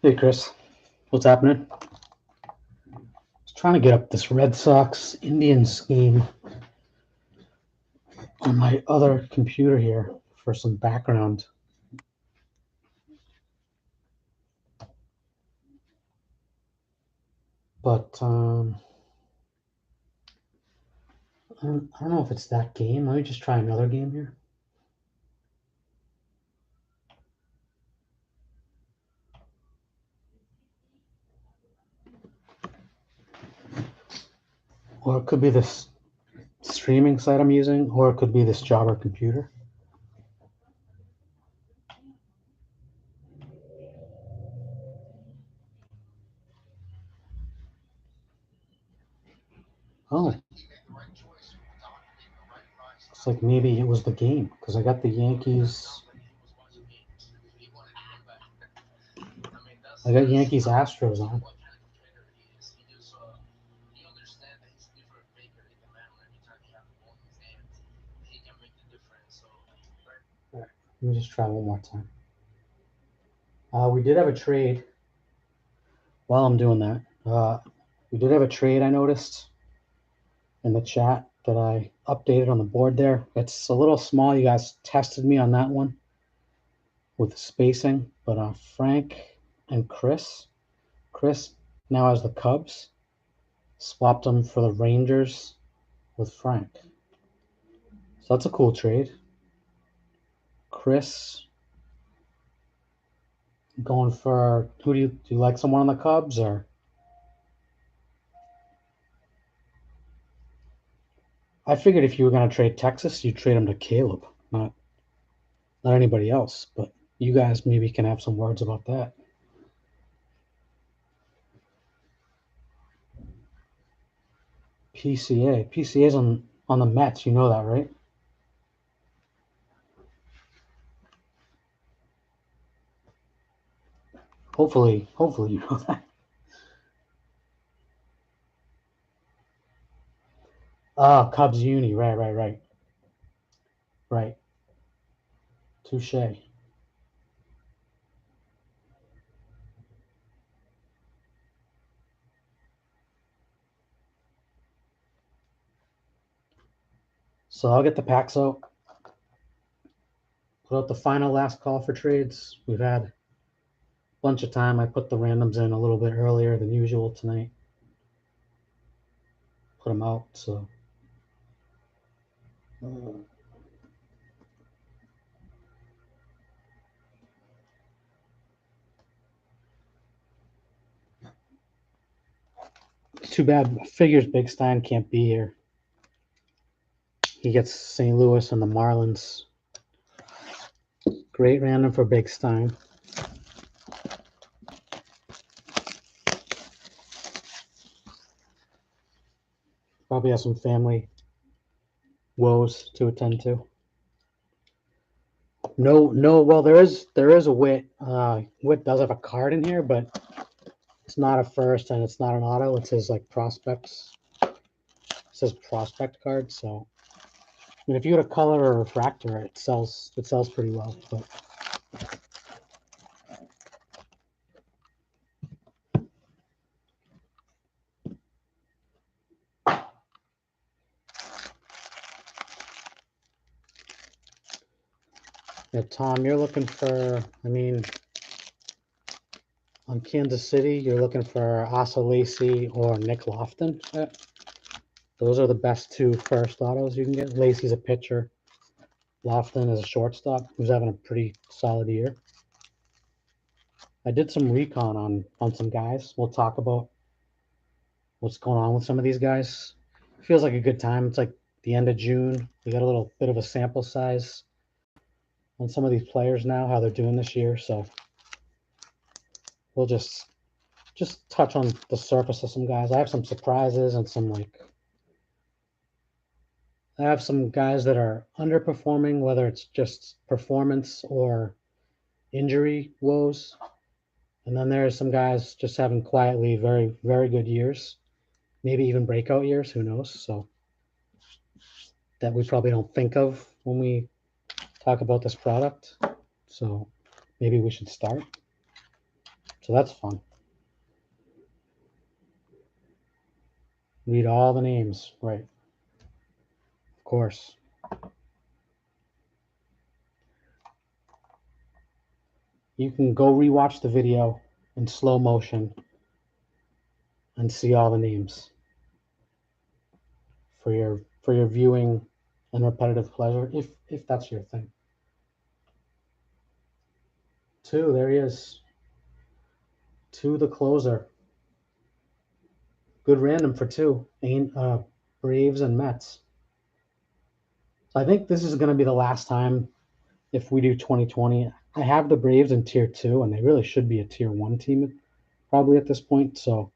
Hey Chris, what's happening? I was trying to get up this Red Sox Indians game on my other computer here for some background. But I don't know if it's that game. Let me just try another game here. Or it could be this streaming site I'm using, or it could be this Jabber computer. Oh, it's like maybe it was the game because I got the Yankees. I got Yankees Astros on. All right, let me just try one more time. We did have a trade. While I'm doing that, we did have a trade I noticed in the chat that I updated on the board there. It's a little small. You guys tested me on that one with the spacing, but Frank and Chris now has the Cubs, swapped them for the Rangers with Frank. So that's a cool trade. Chris going for who do you like someone on the Cubs or? I figured if you were going to trade Texas, you'd trade him to Caleb, not anybody else. But you guys maybe can have some words about that. PCA's on the Mets. You know that, right? Hopefully you know that. Cubs Uni. Right. Touche. So I'll get the packs out. Put out the final last call for trades. We've had a bunch of time. I put the randoms in a little bit earlier than usual tonight. Put them out. So. Too bad. Figures Big Stein can't be here. He gets St. Louis and the Marlins. Great random for Big Stein. Probably has some family woes to attend to. No. Well, there is a Wit. Wit does have a card in here, but it's not a first and it's not an auto. It says like prospects. It says prospect card. So, I mean, if you had a color or refractor, it sells pretty well. But yeah, Tom, you're looking for. I mean, on Kansas City, you're looking for Asa Lacy or Nick Lofton. Those are the best two first autos you can get. Lacy's a pitcher. Lofton is a shortstop who's having a pretty solid year. I did some recon on some guys. We'll talk about what's going on with some of these guys. It feels like a good time. It's like the end of June. We got a little bit of a sample size on some of these players now, how they're doing this year. So we'll just touch on the surface of some guys. I have some surprises and I have some guys that are underperforming, whether it's just performance or injury woes. And then there's some guys just having quietly very, very good years, maybe even breakout years, who knows? So that we probably don't think of when we talk about this product. So maybe we should start. So that's fun. Read all the names, right? Of course. You can go rewatch the video in slow motion and see all the names for your viewing and repetitive pleasure, if that's your thing. 2, there he is. 2, the closer. Good random for 2. Braves and Mets. So I think this is going to be the last time if we do 2020. I have the Braves in tier 2, and they really should be a tier 1 team probably at this point. So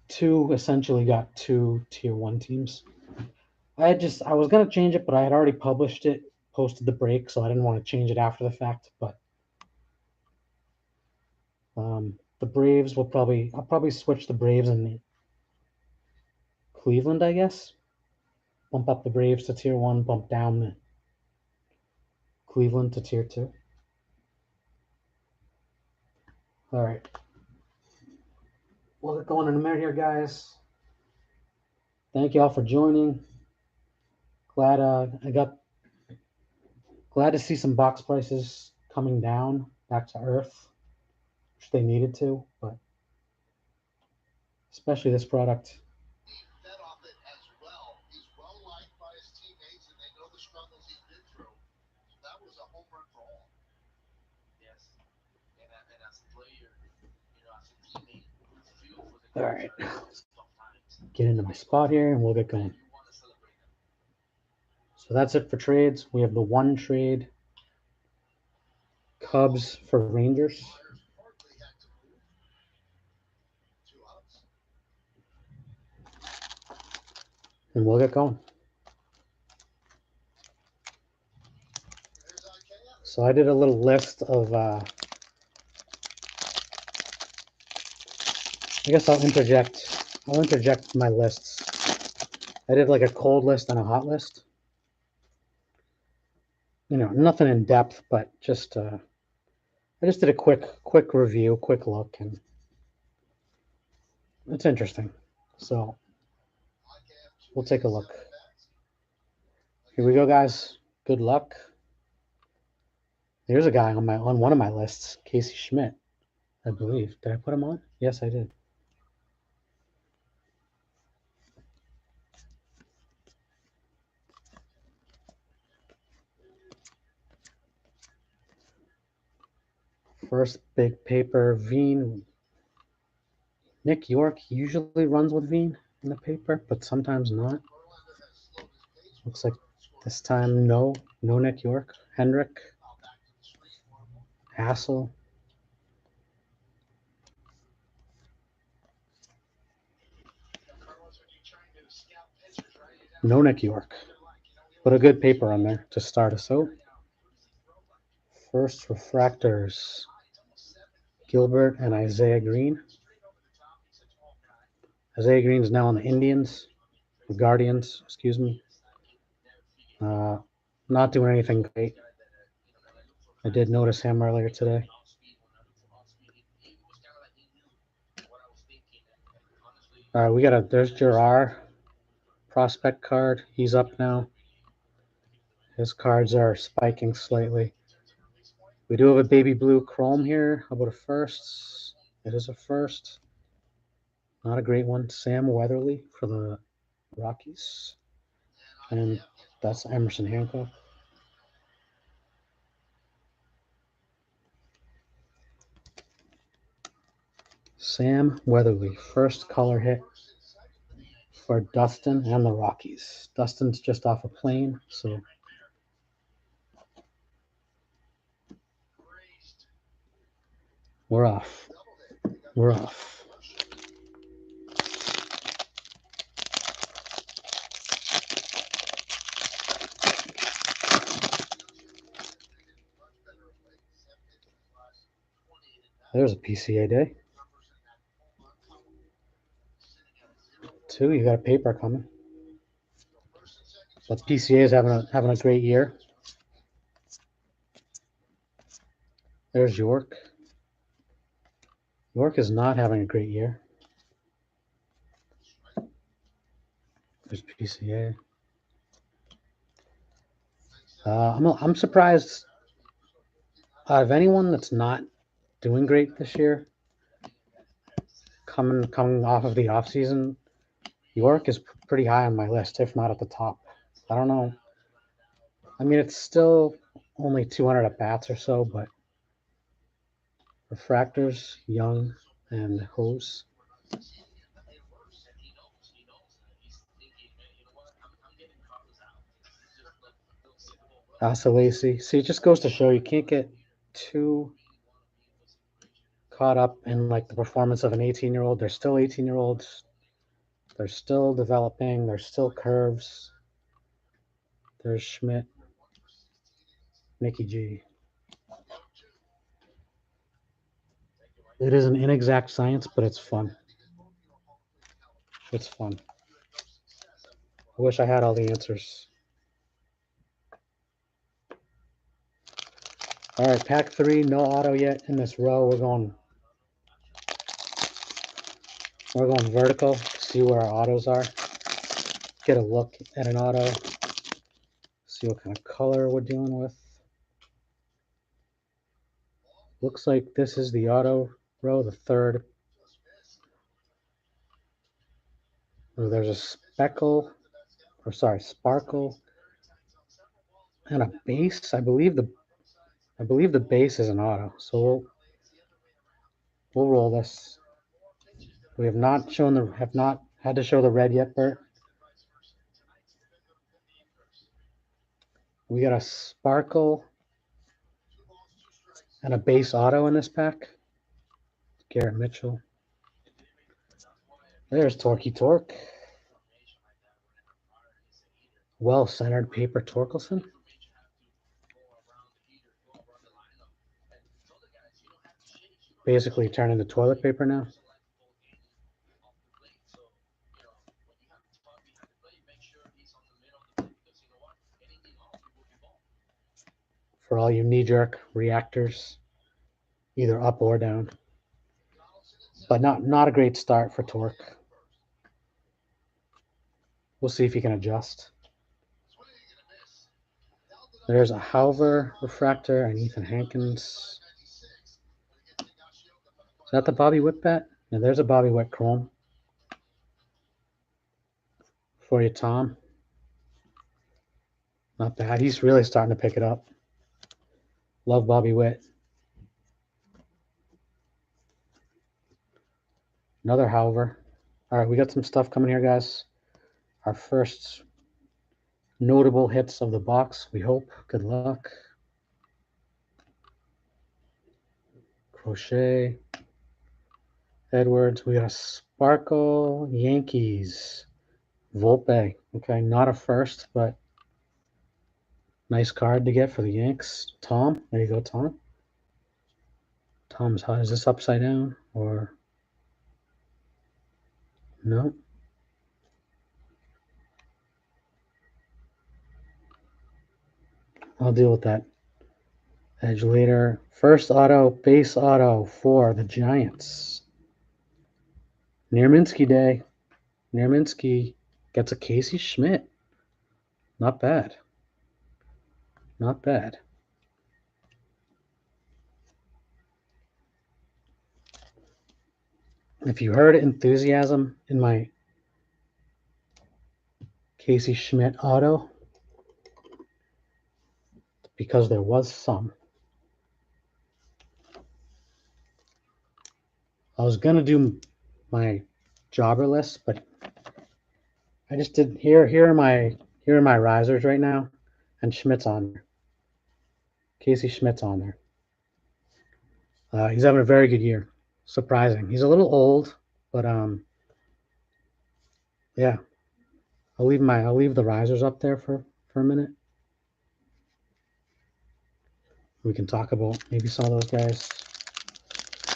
2 essentially got 2 tier 1 teams. I was going to change it, but I had already published it, posted the break, so I didn't want to change it after the fact. But the Braves I'll probably switch the Braves and Cleveland, I guess. Bump up the Braves to tier 1, bump down the Cleveland to tier 2. All right. We'll get going in a minute here, guys. Thank you all for joining. Glad glad to see some box prices coming down back to earth, which they needed to, but especially this product. Fed off it as well. He's well liked by his teammates, and they know the struggles he's been through. So that was a home run for all. Yes, and as a player, as a teammate, you feel for the All right, get into my spot here, and we'll get going. So that's it for trades. We have the one trade, Cubs for Rangers. And we'll get going. So I did a little list of, I guess I'll interject my lists. I did like a cold list and a hot list. Nothing in depth, but just, I just did a quick review, quick look, and it's interesting. So we'll take a look. Here we go, guys. Good luck. There's a guy on one of my lists, Casey Schmidt, I believe. Did I put him on? Yes, I did. First big paper, Veen. Nick York usually runs with Veen in the paper, but sometimes not. Looks like this time no Nick York. Hendrick, Hassel. No Nick York, but a good paper on there to start us out. First refractors, Gilbert and Isaiah Green. Isaiah Green's now on the Indians, the Guardians, excuse me. Not doing anything great. I did notice him earlier today. All right, there's Gerard, prospect card. He's up now. His cards are spiking slightly. We do have a baby blue chrome here. How about a first? It is a first. Not a great one. Sam Weatherly for the Rockies. And that's Emerson Hancock. Sam Weatherly, first color hit for Dustin and the Rockies. Dustin's just off a plane, so we're off. We're off. There's a PCA day. 2, you got a paper coming. But PCA is having a great year. There's York. York is not having a great year. There's PCA. I'm surprised out of anyone that's not doing great this year. Coming off of the off season, York is pretty high on my list, if not at the top. I don't know. I mean, it's still only 200 at bats or so, but refractors, Young, and Hose. Lacey. See, it just goes to show you can't get too caught up in like the performance of an 18-year-old. They're still 18-year-olds. They're still developing. There's still curves. There's Schmidt, Nicky G. It is an inexact science, but it's fun. It's fun. I wish I had all the answers. All right, pack 3, no auto yet in this row. We're going vertical to see where our autos are. Get a look at an auto. See what kind of color we're dealing with. Looks like this is the auto row, the third. Oh, there's a sparkle, and a base. I believe the base is an auto. So we'll roll this. We have not had to show the red yet, Bert. We got a sparkle and a base auto in this pack. Garrett Mitchell. There's Torquey Torque. Well-centered paper Torkelson. Basically turning into toilet paper now. For all you knee-jerk reactors, either up or down. But not a great start for Torque. We'll see if he can adjust. There's a Halver refractor and Ethan Hankins. Is that the Bobby Witt bat? Yeah, there's a Bobby Witt chrome. For you, Tom. Not bad. He's really starting to pick it up. Love Bobby Witt. Another Halver. All right, we got some stuff coming here, guys. Our first notable hits of the box, we hope. Good luck. Crochet. Edwards. We got a Sparkle. Yankees. Volpe. Okay, not a first, but nice card to get for the Yanks. Tom. There you go, Tom. Tom's, how is this upside down or no? I'll deal with that edge later. First auto, base auto for the Giants. Nierminski Day. Nierminski gets a Casey Schmidt. Not bad. Not bad. If you heard enthusiasm in my Casey Schmidt auto, because there was some. I was gonna do my jobber list, but I just did here are my risers right now, and Schmidt's on there. Casey Schmidt's on there. He's having a very good year. Surprising. He's a little old, but yeah. I'll leave the risers up there for a minute. We can talk about maybe some of those guys.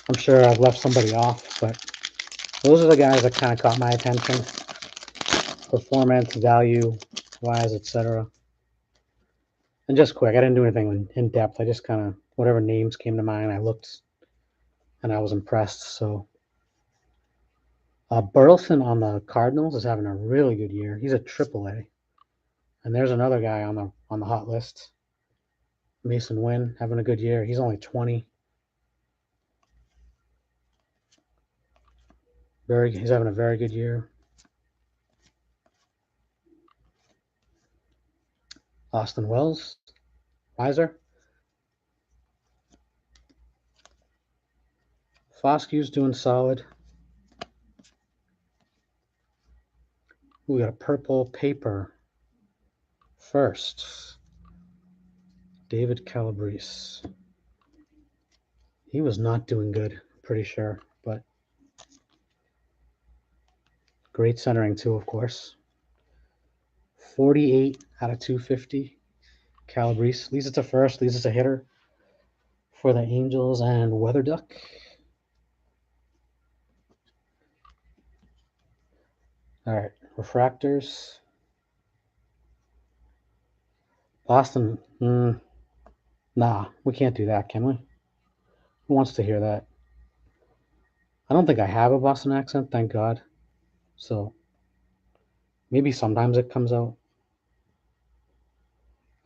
I'm sure I've left somebody off, but those are the guys that kind of caught my attention. Performance, value wise, etc. And just quick, I didn't do anything in depth. I just kind of, whatever names came to mind, I looked and I was impressed. So Burleson on the Cardinals is having a really good year. He's a AAA, and there's another guy on the hot list, Mason Wynn, having a good year. He's only 20. He's having a very good year. Austin Wells, Weiser. Foskew's doing solid. We got a purple paper first. David Calabrese. He was not doing good, pretty sure, but great centering too, of course. 48 out of 250. Calabrese leads it to first, leads it to hitter for the Angels and Weather Duck. All right, refractors. Boston. Nah, we can't do that, can we? Who wants to hear that? I don't think I have a Boston accent, thank God. So maybe sometimes it comes out.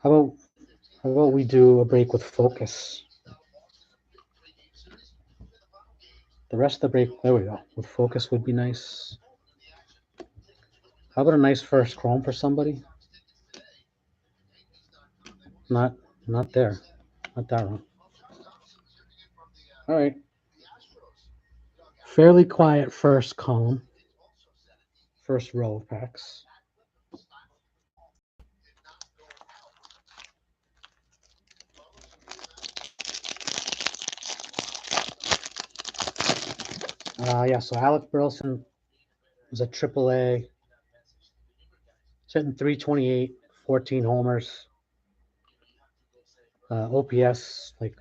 How about we do a break with focus? The rest of the break, there we go. With focus would be nice. How about a nice first chrome for somebody? Not there. Not that one. All right. Fairly quiet first column. First row of packs. Yeah, so Alec Burleson was a AAA. Hitting 328, 14 homers. OPS like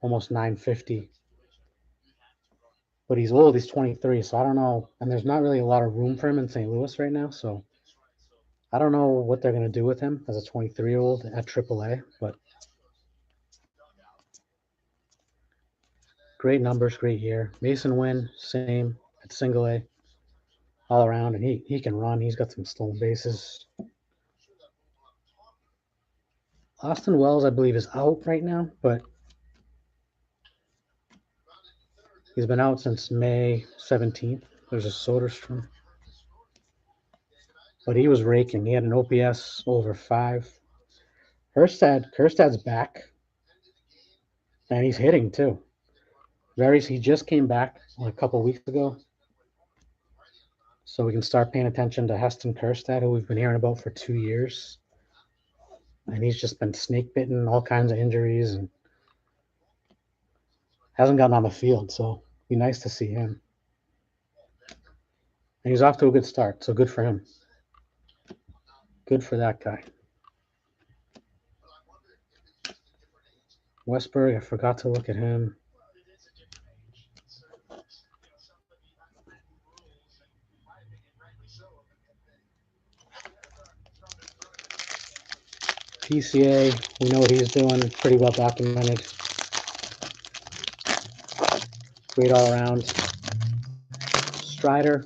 almost 950. But he's old. He's 23, so I don't know. And there's not really a lot of room for him in St. Louis right now, so I don't know what they're going to do with him as a 23-year-old at AAA. But great numbers, great year. Mason Wynn, same at single A, all around, and he can run. He's got some stolen bases. Austin Wells, I believe, is out right now, but he's been out since May 17th. There's a Soderstrom. But he was raking. He had an OPS over 5. Kerstad's back, and he's hitting too. He just came back a couple weeks ago, so we can start paying attention to Heston Kjerstad, who we've been hearing about for 2 years, and he's just been snake bitten, all kinds of injuries, and hasn't gotten on the field. So it'd be nice to see him. And he's off to a good start, so good for him. Good for that guy. Westberg, I forgot to look at him. PCA, we know what he's doing, pretty well documented. Great all around. Strider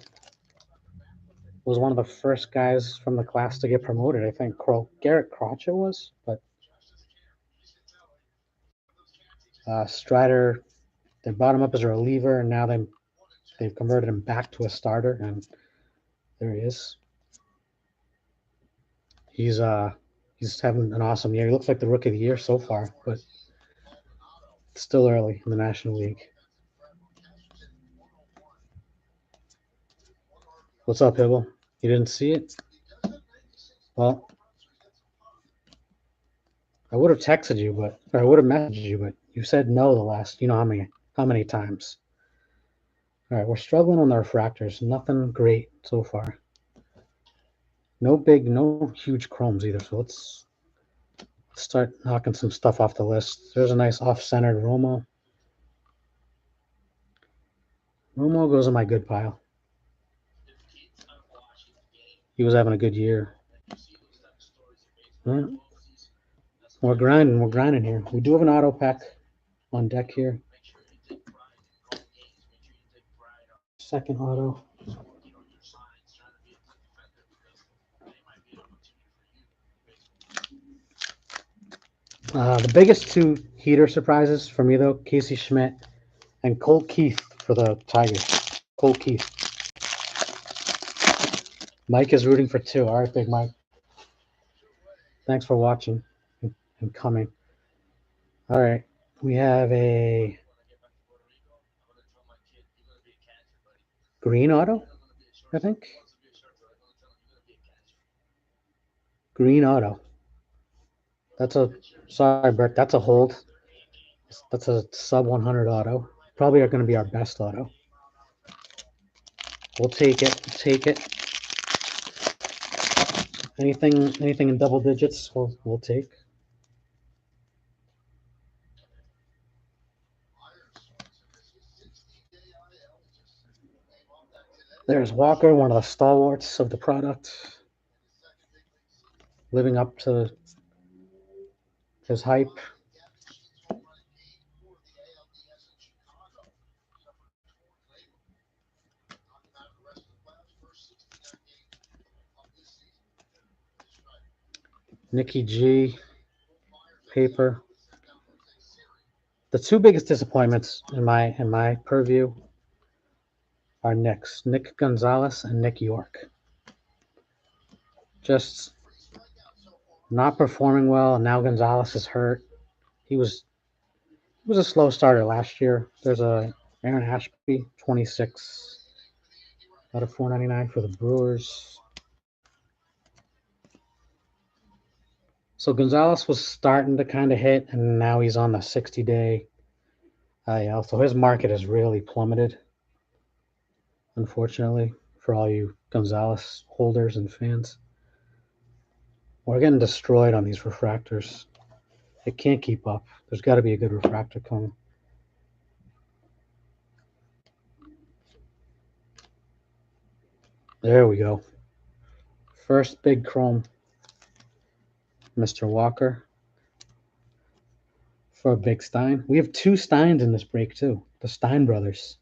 was one of the first guys from the class to get promoted. I think Garrett Crotcha was, but Strider, they brought him up as a reliever, and now they've converted him back to a starter, and there he is. He's having an awesome year. He looks like the rookie of the year so far, but it's still early in the National League. What's up, Hibble? You didn't see it? Well, I would have texted you, or I would have messaged you, but you said no the last, how many times. All right, we're struggling on the refractors. Nothing great so far. No huge chromes either. So let's start knocking some stuff off the list. There's a nice off-centered Romo. Romo goes in my good pile. He was having a good year. Right. We're grinding here. We do have an auto pack on deck here. second auto. Your signs trying to be a good defender because they might be an opportunity for you in baseball. The biggest two heater surprises for me, though, Casey Schmidt and Colt Keith for the Tigers. Colt Keith. Mike is rooting for two. All right, Big Mike. Thanks for watching and coming. All right, we have a When I get back to Puerto Rico, I'm gonna tell my kid you're gonna be a catcher, buddy. green auto, And I'm gonna be a I shortstop. think. He wants to be a shortstop. I'm gonna tell him you're gonna be a catcher. Green auto. That's a, sorry, Bert, that's a hold. That's a sub 100 auto. Probably are going to be our best auto. We'll take it. Take it. Anything in double digits, we'll take. There's Walker, one of the stalwarts of the product, living up to his hype. Nikki G, paper. The two biggest disappointments in my purview are Nick Gonzalez and Nick York. Just not performing well, and now Gonzalez is hurt. He was a slow starter last year. There's a Aaron Ashby, 26 out of 499 for the Brewers. So Gonzalez was starting to kind of hit, and now he's on the 60-day IL. So his market has really plummeted, unfortunately, for all you Gonzalez holders and fans. We're getting destroyed on these refractors. It can't keep up. There's got to be a good refractor coming. There we go. First big chrome, Mr. Walker. For a big Stein. We have two Steins in this break, too. The Stein brothers.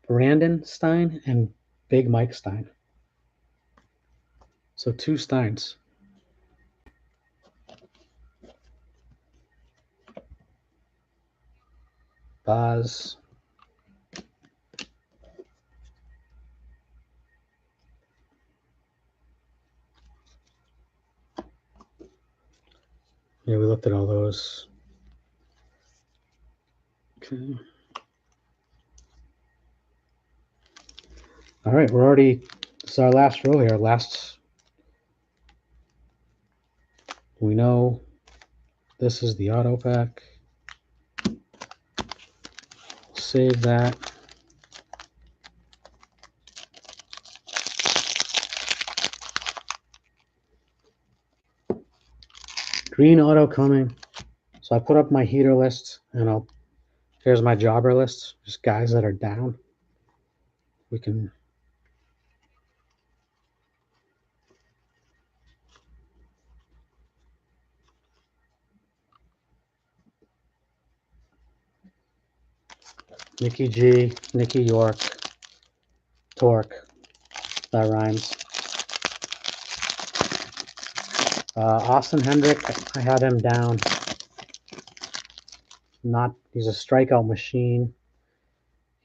Brandon Stein and Big Mike Stein. So two Steins. Boz. Yeah, we looked at all those. Okay. All right, we're already, this is our last row here. We know this is the auto pack. Save that. Green auto coming. So I put up my heater list, and here's my jobber list, just guys that are down. We can Nikki G, Nikki York, Torque. That rhymes. Austin Hendrick, I had him down. He's a strikeout machine.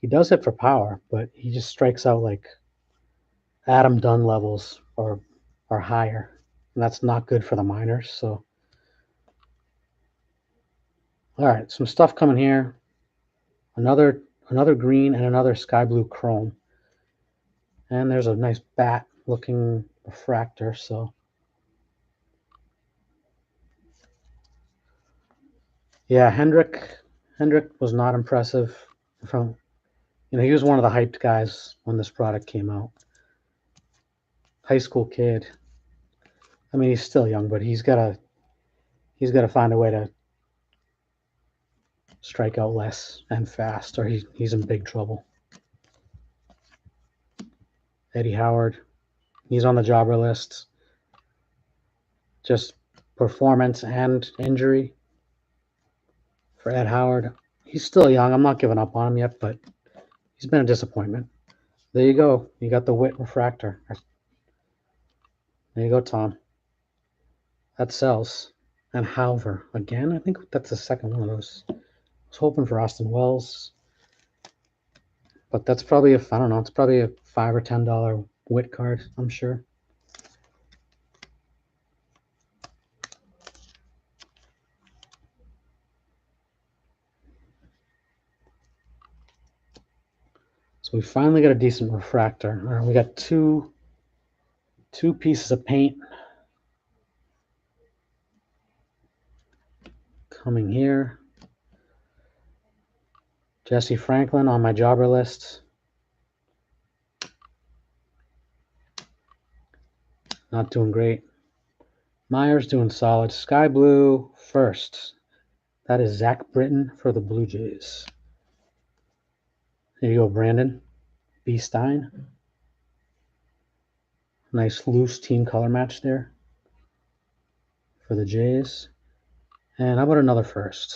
He does hit for power, but he just strikes out like Adam Dunn levels or higher. And that's not good for the minors. So, all right, some stuff coming here. Another green and another sky blue chrome. And there's a nice bat looking refractor. So, yeah, Hendrick was not impressive. He was one of the hyped guys when this product came out. High school kid. I mean, he's still young, but he's got to find a way to strike out less and fast, or he's in big trouble. Eddie Howard, he's on the jobber list. Just performance and injury for Ed Howard. He's still young. I'm not giving up on him yet, but he's been a disappointment. There you go. You got the Witt refractor. There you go, Tom. That sells. And Halver again. I think that's the second one of those. I was hoping for Austin Wells, but that's probably I don't know. It's probably a $5 or $10 Witt card. I'm sure. So we finally got a decent refractor. All right, we got two pieces of paint coming here. Jesse Franklin on my jobber list. Not doing great. Myers doing solid. Sky Blue first. That is Zach Britton for the Blue Jays. There you go, Brandon B. Stein. Nice loose team color match there for the Jays. And how about another first?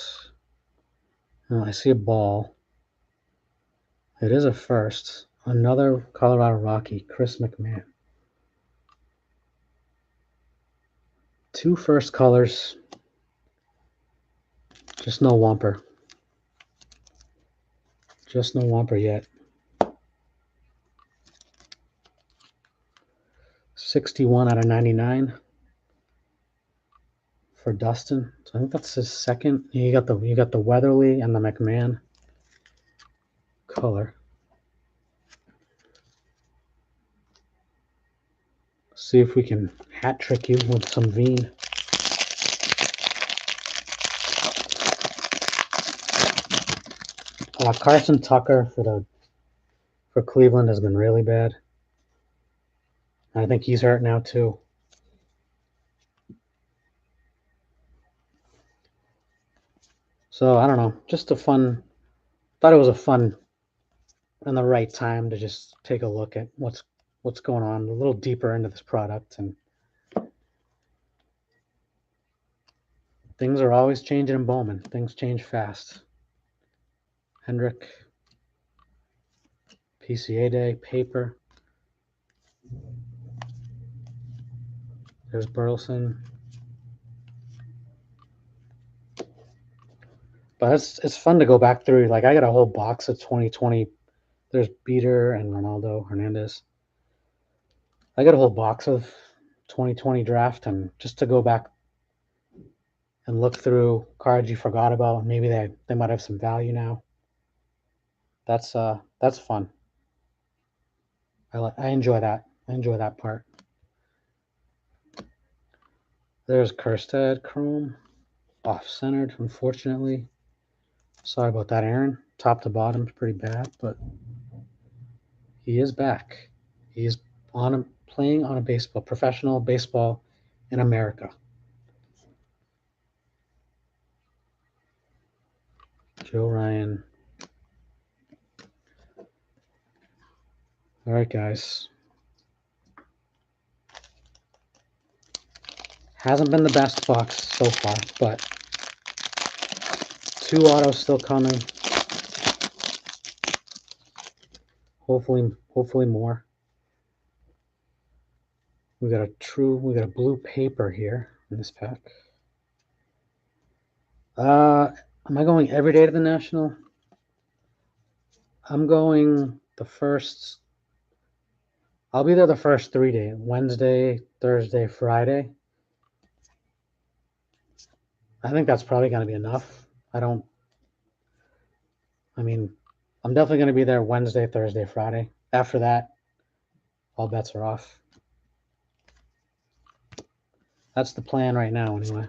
Oh, I see a ball. It is a first. Another Colorado Rocky, Chris McMahon. 2 first colors. Just no Whomper. Just no Whomper yet. 61 out of 99 for Dustin. So I think that's his second. You got the Weatherly and the McMahon color. See if we can hat trick you with some Veen. Carson Tucker for Cleveland has been really bad. I think he's hurt now too. So I don't know. Just a fun. Thought it was a fun and the right time to just take a look at what's going on a little deeper into this product, and things are always changing in Bowman. Things change fast. Hendrick, PCA Day, paper. There's Burleson. But it's fun to go back through. Like I got a whole box of 2020. There's Beater and Ronaldo Hernandez. I got a whole box of 2020 draft, and just to go back and look through cards you forgot about. Maybe they might have some value now. That's fun. I enjoy that. I enjoy that part. There's Kerstead Chrome, off-centered, unfortunately. Sorry about that, Aaron. Top to bottom is pretty bad, but he is back. He is playing on a professional baseball in America. Joe Ryan. All right, guys. Hasn't been the best box so far, but 2 autos still coming. Hopefully more. We got a blue paper here in this pack. Am I going every day to the National? I'm going the first. I'll be there the first 3 days: Wednesday, Thursday, Friday. I think that's probably going to be enough. I'm definitely going to be there Wednesday, Thursday, Friday. After that, all bets are off. That's the plan right now, anyway.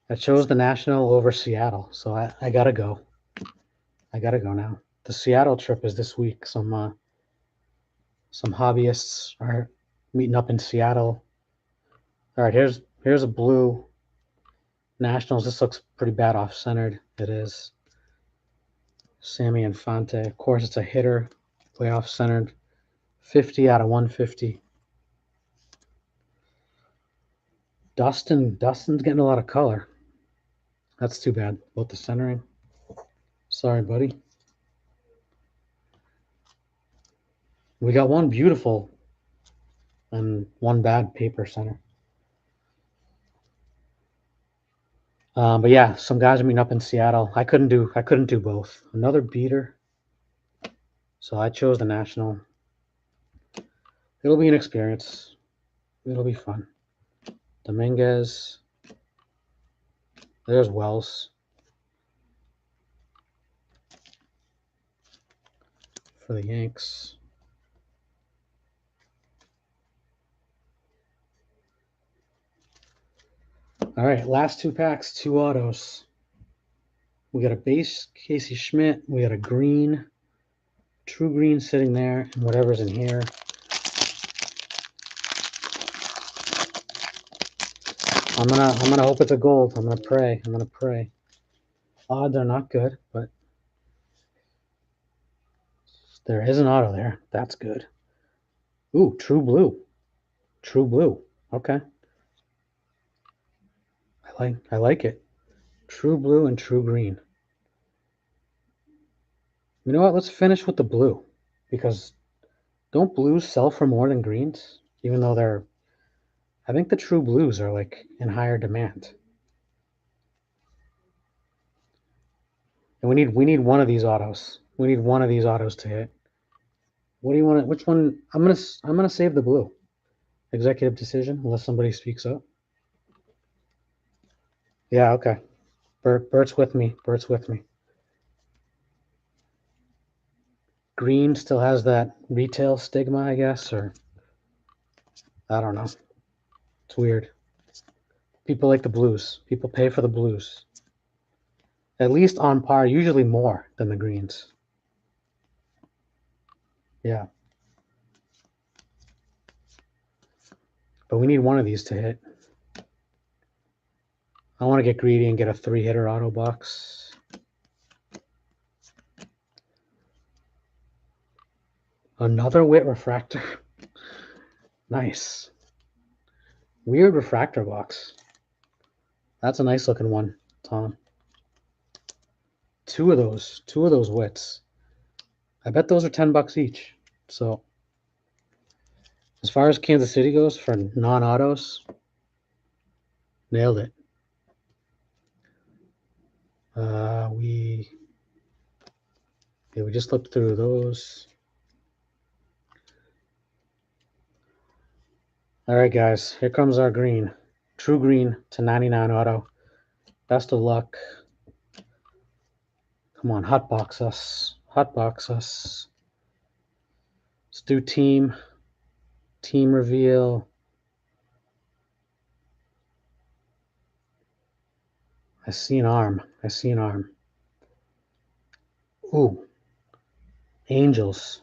I chose the National over Seattle, so I gotta go. I gotta go now. The Seattle trip is this week. Some hobbyists are meeting up in Seattle. All right, here's a blue Nationals. This looks pretty bad off-centered. It is. Sammy Infante. Of course, it's a hitter. Way off-centered. 50 out of 150. Dustin's getting a lot of color. That's too bad about the centering. Sorry, buddy. We got one beautiful and one bad paper center. But yeah, some guys are meeting up in Seattle. I couldn't do both. Another beater. So I chose the National. It'll be an experience. It'll be fun. Dominguez. There's Wells for the Yanks. All right, last two packs, two autos. We got a base Casey Schmidt. We got a green, true green sitting there, and whatever's in here. I'm gonna hope it's a gold. I'm gonna pray. Odds are not good, but there is an auto there. That's good. Ooh, true blue. True blue. Okay. I like it. True blue and true green. You know what? Let's finish with the blue, because don't blues sell for more than greens? Even though they're, I think the true blues are like in higher demand. And we need one of these autos. We need one of these autos to hit. What do you want? Which one? I'm gonna save the blue. Executive decision, unless somebody speaks up. Yeah, okay. Bert's with me. Bert's with me. Green still has that retail stigma, I guess, or I don't know. It's weird. People like the blues. People pay for the blues. At least on par, usually more than the greens. Yeah. But we need one of these to hit. I want to get greedy and get a 3-hitter auto box. Another Wit refractor. Nice. Weird refractor box. That's a nice looking one, Tom. Two of those Wits. I bet those are $10 each. So as far as Kansas City goes for non-autos, nailed it. We just looked through those. All right, guys, here comes our green. True green to 99 auto. Best of luck. Come on, hotbox us. Hotbox us. Let's do team reveal. I see an arm. Ooh, Angels.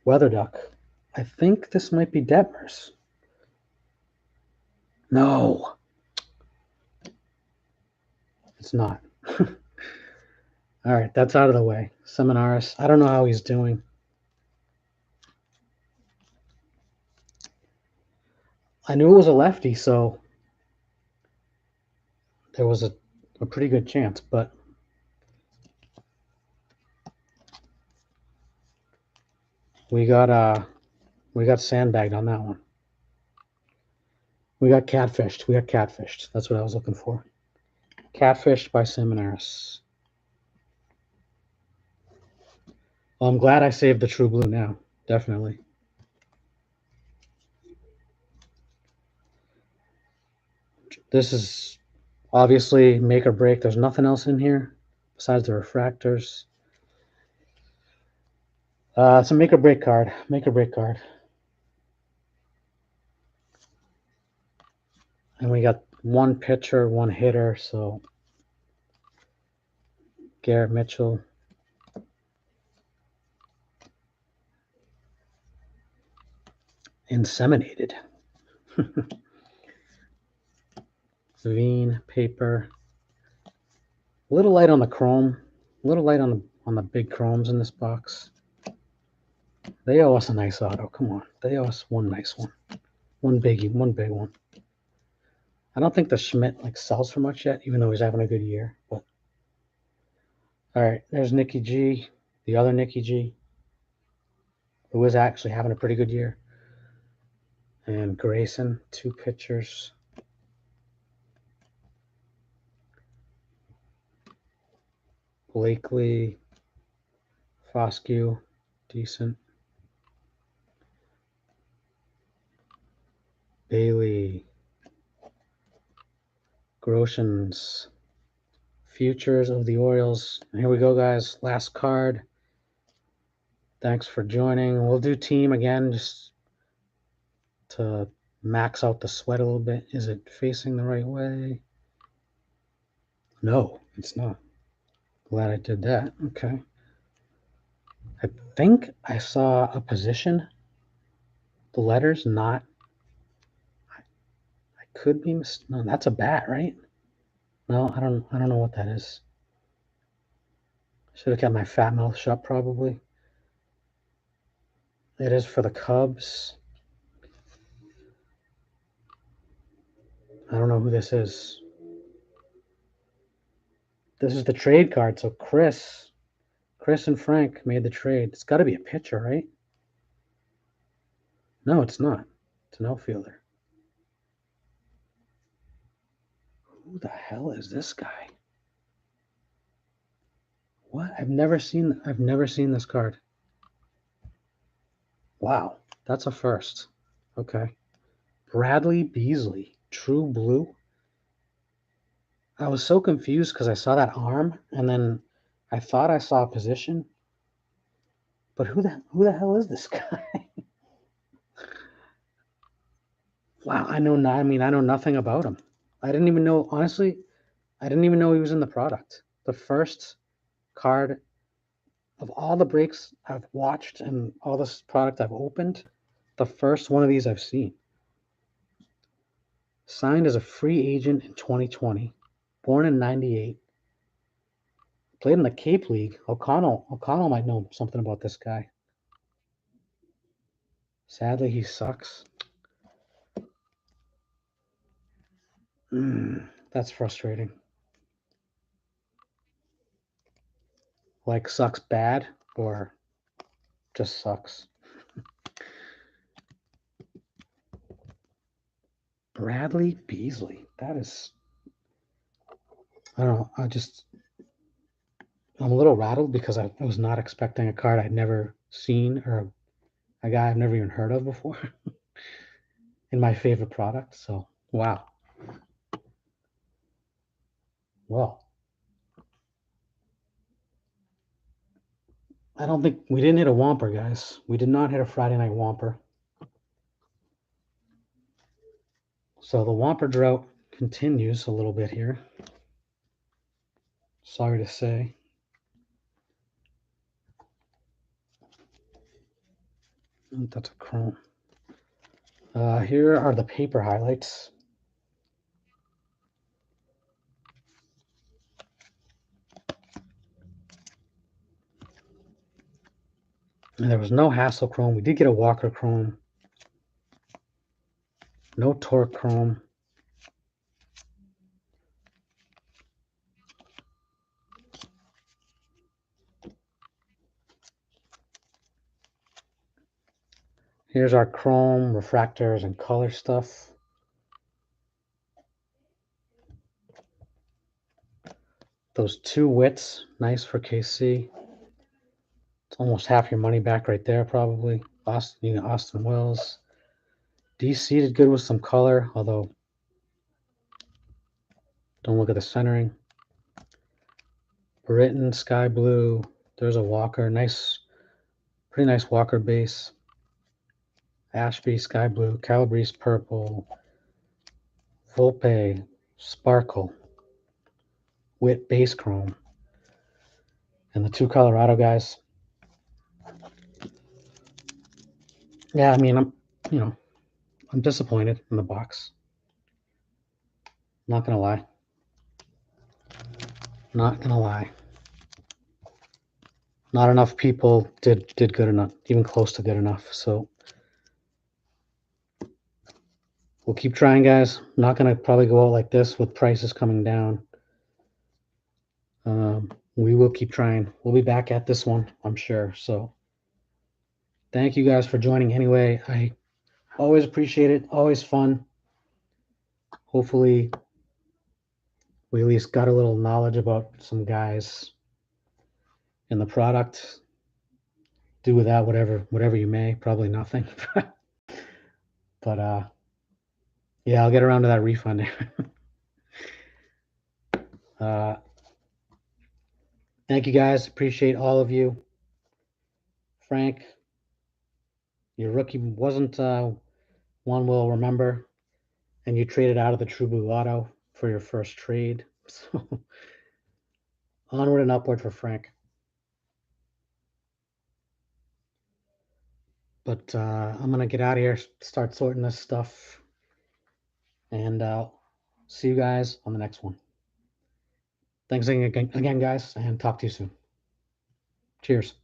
Weather Duck. I think this might be Detmers. No. It's not. All right, that's out of the way. Seminaris. I don't know how he's doing. I knew it was a lefty, so there was a pretty good chance, but we got sandbagged on that one. We got catfished. That's what I was looking for. Catfished by Seminaris. Well, I'm glad I saved the true blue now. Definitely. This is obviously make or break. There's nothing else in here besides the refractors. It's a make or break card. And we got one pitcher, one hitter. So Garrett Mitchell. Inseminated. Veen paper. A little light on the chrome. A little light on the big chromes in this box. They owe us a nice auto. Come on. They owe us one nice one. One big one. I don't think the Schmidt like sells for much yet, even though he's having a good year. But all right, there's Nikki G, the other Nikki G, who is actually having a pretty good year. And Grayson, 2 pitchers. Blakely, Foscue, decent. Bailey, Groshans, futures of the Orioles. Here we go, guys. Last card. Thanks for joining. We'll do team again just to max out the sweat a little bit. Is it facing the right way? No, it's not. Glad I did that. Okay. I think I saw a position. The letters not. I could be no. That's a bat, right? No, I don't know what that is. Should have kept my fat mouth shut, probably. It is for the Cubs. I don't know who this is. This is the trade card. So Chris and Frank made the trade. It's got to be a pitcher, right? No, it's not. It's an outfielder. Who the hell is this guy? What? I've never seen this card. Wow, that's a first. Okay. Bradley Beasley, True Blue. I was so confused because I saw that arm and then I thought I saw a position. But who the hell is this guy? Wow, I know nothing about him. I didn't even know, honestly, I didn't even know he was in the product. The first card of all the breaks I've watched and all this product I've opened, the first one of these I've seen. Signed as a free agent in 2020, born in 98, played in the Cape League. O'Connell might know something about this guy. Sadly, he sucks. That's frustrating. Like sucks bad or just sucks. Bradley Beasley. That is, I don't know. I'm a little rattled because I was not expecting a card I'd never seen or a guy I've never even heard of before in my favorite product. So, wow. Well, I don't think we didn't hit a Whomper, guys. We did not hit a Friday night Whomper. So the Whomper drought continues a little bit here. Sorry to say. That's a chrome. Here are the paper highlights. And there was no Hassel chrome. We did get a Walker chrome. No Torque chrome. Here's our chrome, refractors, and color stuff. Those 2 Wits, nice for KC. It's almost half your money back right there, probably. Austin Wells. DC did good with some color, although don't look at the centering. Britton, Sky Blue. There's a Walker. Pretty nice Walker base. Ashby, Sky Blue. Calabrese, Purple. Volpe, Sparkle. Wit, Base Chrome. And the 2 Colorado guys. Yeah, I mean, I'm disappointed in the box. Not gonna lie. Not enough people did good enough, even close to good enough. So we'll keep trying, guys. I'm not going to probably go out like this with prices coming down. We will keep trying. We'll be back at this one, I'm sure. So thank you guys for joining anyway. I always appreciate it. Always fun. Hopefully we at least got a little knowledge about some guys in the product. Do with that whatever you may. Probably nothing. But yeah, I'll get around to that refund. Thank you guys. Appreciate all of you. Frank, your rookie wasn't one we'll remember, and you traded out of the True Blue Lotto for your first trade. So onward and upward for Frank. But I'm going to get out of here, start sorting this stuff, and see you guys on the next one. Thanks again, guys, and talk to you soon. Cheers.